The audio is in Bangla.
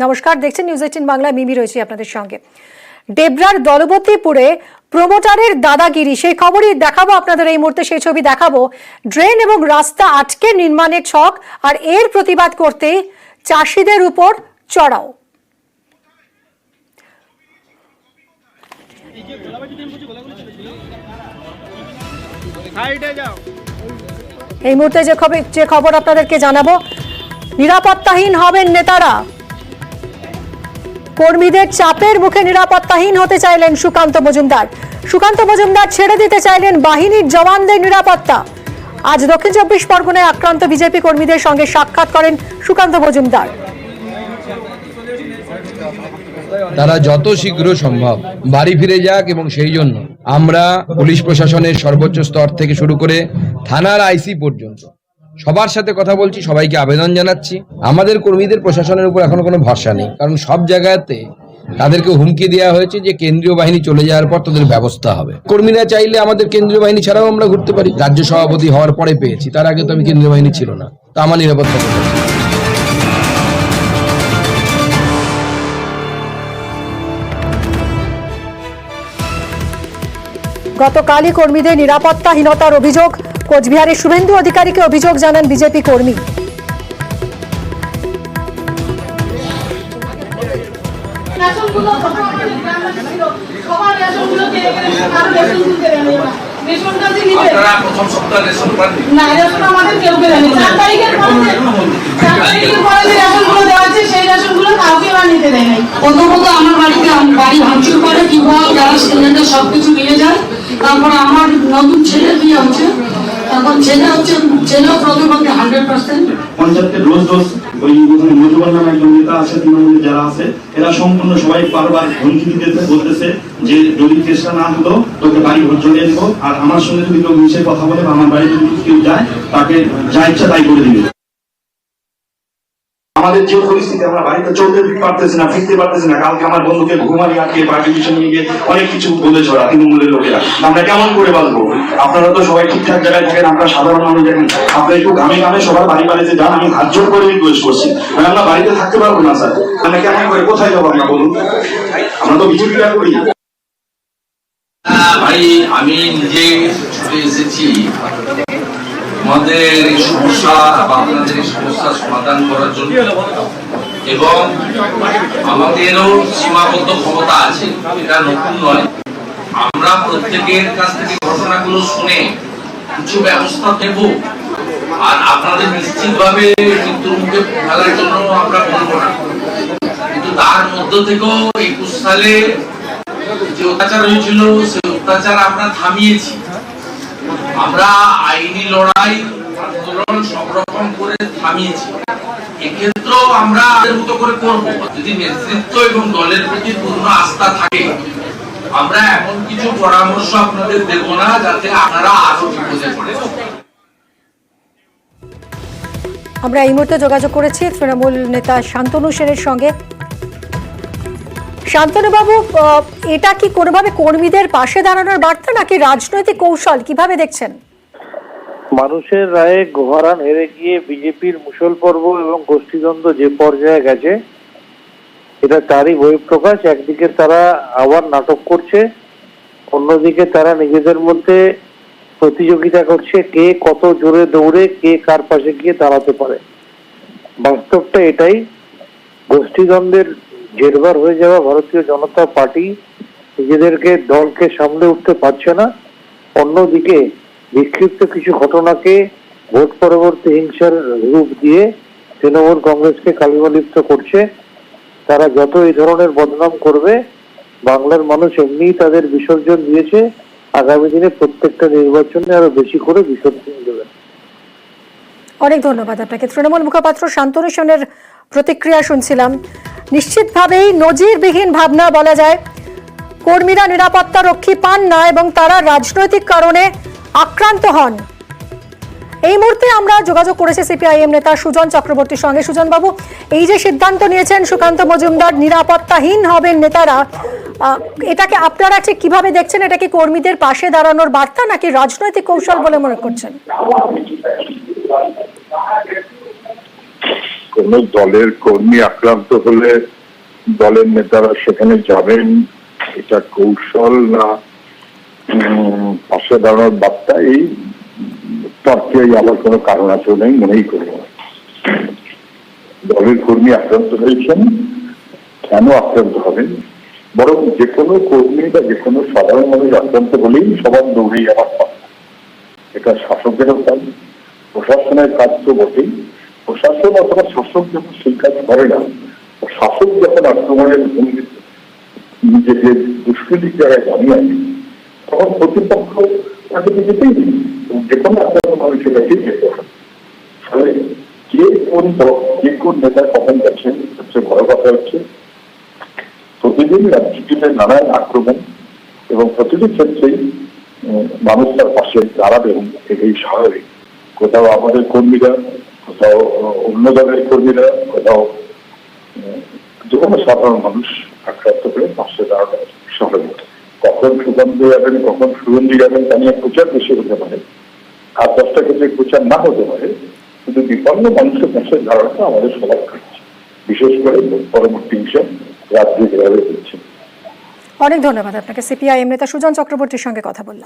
নমস্কার, দেখছেন নিউজ 18 বাংলা। মিমি রয়েছে আপনাদের সঙ্গে। ডেবরার দলবতীপুরে প্রমোটারের দাদাগিরি, সেই খবরই দেখাবো আপনাদের এই মুহূর্তে। সেই ছবি দেখাবো। ড্রেন এবং রাস্তা আটকে নির্মাণের ছক, আর এর প্রতিবাদ করতে চাষিদের উপর চড়াও। এই মুহূর্তে যে খবর আপনাদেরকে জানাবো, নিরাপত্তাহীন হবেন নেতারা। কর্মীদের চাপের মুখে নিরাপত্তাহীন হতে চাইলেন সুকান্ত মজুমদার। সুকান্ত মজুমদার ছেড়ে দিতে চাইলেন বাহিনীর জওয়ানদের নিরাপত্তা। আজ দক্ষিণ 24 পরগনায় আক্রান্ত বিজেপি কর্মীদের সঙ্গে সাক্ষাৎ করেন সুকান্ত মজুমদার। তারা যত শীঘ্র সম্ভব বাড়ি ফিরে যাক, এবং সেই জন্য আমরা পুলিশ প্রশাসনের সর্বোচ্চ স্তর থেকে শুরু করে থানার আইসি পর্যন্ত সবার সাথে কথা বলছি, সবাইকে আবেদন জানাচ্ছি। আমাদের কর্মীদের প্রশাসনের উপর এখনো কোনো ভরসা নেই, কারণ সব জায়গাতে তাদেরকে হুমকি দেওয়া হয়েছে যে কেন্দ্রীয় বাহিনী চলে যাওয়ার পর তাদের ব্যবস্থা হবে। কর্মীরা চাইলে আমাদের কেন্দ্রীয় বাহিনী ছাড়াও আমরা ঘুরতে পারি। রাজ্য সভাপতি হওয়ার পরে পেয়েছি, তার আগে তো আমি কেন্দ্রীয় বাহিনী ছিল না, তা আমার নিরাপত্তা পেয়েছি। গতকালই কর্মীদের নিরাপত্তাহীনতার অভিযোগ। কোচবিহারের শুভেন্দু অধিকারীকে অভিযোগ জানান বিজেপি কর্মী। প্রথমত আমার বাড়ি ভাঙচুর করে, টিউবওয়েল, গ্যাস সিলিন্ডার সবকিছু নিয়ে যায়। তারপর আমার নতুন ছেলে বিয়ে হচ্ছে, তখন ছেলেও প্রতিবন্ধী 100%। পঞ্চায়েতের রোজ ওই মজুবার নামে একজন নেতা আছে, তৃণমূলে যারা আছে, এরা সম্পূর্ণ সবাই বারবার হুমকি দিতেছে, বলতেছে যে যদি চেষ্টা না হলো তোকে বাড়ি ঘর জ্বলিয়ে দেবো, আর আমার সঙ্গে যদি কেউ মিশে কথা বলে বা আমার বাড়িতে যদি কেউ যায় তাকে যা ইচ্ছা তাই করে দিবে। আমাদের যে পরিস্থিতি, আমরা বাড়িতে চলতে পারতেছি না, ফিরতে পারতেছি না। কালকে আমার বন্ধুকে ঘুমারি আটকে পার্টি পিছনে নিয়ে গিয়ে অনেক কিছু বলেছে ওরা, তৃণমূলের লোকেরা। আমরা কেমন করে বাঁচবো? আপনারা তো সবাই ঠিকঠাক জায়গায় থাকেন, আমরা সাধারণ মানুষ দেখেন। আপনারা একটু গ্রামে গ্রামে সবার বাড়ি বাড়িতে যান, আমি হাত জোর করে রিকোয়েস্ট করছি। আমরা বাড়িতে থাকতে পারবো না স্যার, আমরা কেমন করে কোথায় যাবো আমরা বলুন? আমরা তো বিজেপিটা করি। ভাই, আমি নিজে ছুটে এসেছি আমাদের এই সমস্যা বা আপনাদের এই সমস্যার সমাধান করার জন্য, এবং আমাদেরও সীমাবদ্ধ ক্ষমতা আছে, এটা নতুন নয়। আমরা প্রত্যেকের কাছ থেকে ঘটনাগুলো শুনে কিছু ব্যবস্থা নেব, আর আপনাদের নিশ্চিতভাবে মৃত্যুর মুখে ফেলার জন্য আমরা বলবো না। কিন্তু তার মধ্য থেকেও 21 সালে যে অত্যাচার হয়েছিল, সেই অত্যাচার আমরা থামিয়েছি। আমরা আইনি লড়াই আন্দোলন সব রকম করে থামিয়েছি। এক্ষেত্রেও আমরা আমাদের মতো করে করব। যদি নেতৃত্ব এবং দলের প্রতি পূর্ণ আস্থা থাকে, আমরা এমন কিছু পরামর্শ আপনাদের দেব না যাতে আপনারা আরো বিপদে পড়েন। আমরা এই মুহূর্তে যোগাযোগ করেছি তৃণমূল নেতা শান্তনু সেনের সঙ্গে। শান্তনুবাবু, এটা কি কোনোভাবে কর্মীদের পাশে দাঁড়ানোর বার্তা, নাকি রাজনৈতিক কৌশল? কিভাবে দেখছেন? মানুষের রায়ে গোহারান হেরে গিয়ে বিজেপির মুষল পর্ব এবং গোষ্ঠীদ্বন্দ্ব যে পর্যায়ে গেছে, এটা তারই বহিঃপ্রকাশ। একদিকে তারা আবার নাটক করছে, অন্যদিকে তারা নিজেদের মধ্যে প্রতিযোগিতা করছে কে কত জোরে দৌড়ে কে কার পাশে গিয়ে দাঁড়াতে পারে। বাস্তবটা এটাই, গোষ্ঠীদ্বন্দ্বের জেরবার হয়ে যাওয়া ভারতীয় জনতা পার্টি নিজেদেরকে দলকে সামলে উঠতে পারছে না। অন্যদিকে বিক্ষিপ্ত কিছু ঘটনাকে ভোট পরবর্তী হিংসার রূপ দিয়ে তৃণমূল কংগ্রেসকে কালিমালিপ্ত করছে। তারা যত এই ধরনের বদনাম করবে, বাংলার মানুষ এমনিই তাদের বিসর্জন দিয়েছে, আগামী দিনে প্রত্যেকটা নির্বাচনে আরো বেশি করে বিসর্জন দেবে। অনেক ধন্যবাদ আপনাকে। তৃণমূল মুখপাত্র শান্তনু সেনের প্রতিক্রিয়া শুনছিলাম। নিশ্চিতভাবেই নজিরবিহীন ভাবনা বলা যায়। কর্মীরা নিরাপত্তা রক্ষী পান না এবং তারা রাজনৈতিক কারণে আক্রান্ত হন। এই মুহূর্তে আমরা যোগাযোগ করেছি সিপিআইএম নেতা সুজন চক্রবর্তীর সঙ্গে। সুজন বাবু, এই যে সিদ্ধান্ত নিয়েছেন সুকান্ত মজুমদার, নিরাপত্তাহীন হবেন নেতারা, এটাকে আপনারা ঠিক কিভাবে দেখছেন? এটা কি কর্মীদের পাশে দাঁড়ানোর বার্তা, নাকি রাজনৈতিক কৌশল বলে মনে করছেন? কোন দলের কর্মী আক্রান্ত হলে দলের নেতারা সেখানে যাবেন, এটা কৌশল না পাশে দাঁড়ানোর বার্তা, এই তর্কে আমার কোনো কারণ আছে নেই মনেই করি না। দলের কর্মী আক্রান্ত হয়েছেন, কেন আক্রান্ত হবেন, বরং যে কোনো কর্মী বা যে কোনো সাধারণ মানুষ আক্রান্ত হলেই সবার দৌড়েই আমার কথা। এটা শাসকেরও কাজ, প্রশাসনের কাজ তো বটেই। প্রশাসন অথবা শাসক যখন সেই কাজ করে না, শাসক যখন আক্রমণের ভূমিকা নিজেকে দুষ্কৃতির জায়গায় দাঁড়িয়ে আছে, তখন প্রতিপক্ষ তাকে যেতেই দিন, যে কোনো আক্রমণ মানুষের কাছেই যেতে হবে। ফলে কে কোন দল, কে কোন নেতা কখন গেছেন, সবচেয়ে বড় কথা হচ্ছে প্রতিদিন রাজ্য জুড়ে নানান আক্রমণ এবং প্রতিটি ক্ষেত্রেই মানুষ তার পাশে দাঁড়াবেন, এই স্বাভাবিক। কোথাও আমাদের কর্মীরা, কোথাও অন্য দলের কর্মীরা, কোথাও যে কোনো সাধারণ মানুষ আক্রান্ত করে পাশে দাঁড়ানো স্বাভাবিক। কখন সুগন্ধ যাবেন, কখন সুগন্ধি যাবেন তা নিয়ে প্রচার বেশি হতে পারে, আর 10টা ক্ষেত্রে প্রচার না হতে পারে, কিন্তু বিপন্ন মানুষের পাশে দাঁড়ানোটা আমাদের সবার কাজ, বিশেষ করে পরবর্তী হিসাব রাজ্যে যেভাবে হচ্ছে। অনেক ধন্যবাদ আপনাকে। সিপিআইএম নেতা সুজন চক্রবর্তীর সঙ্গে কথা বললাম।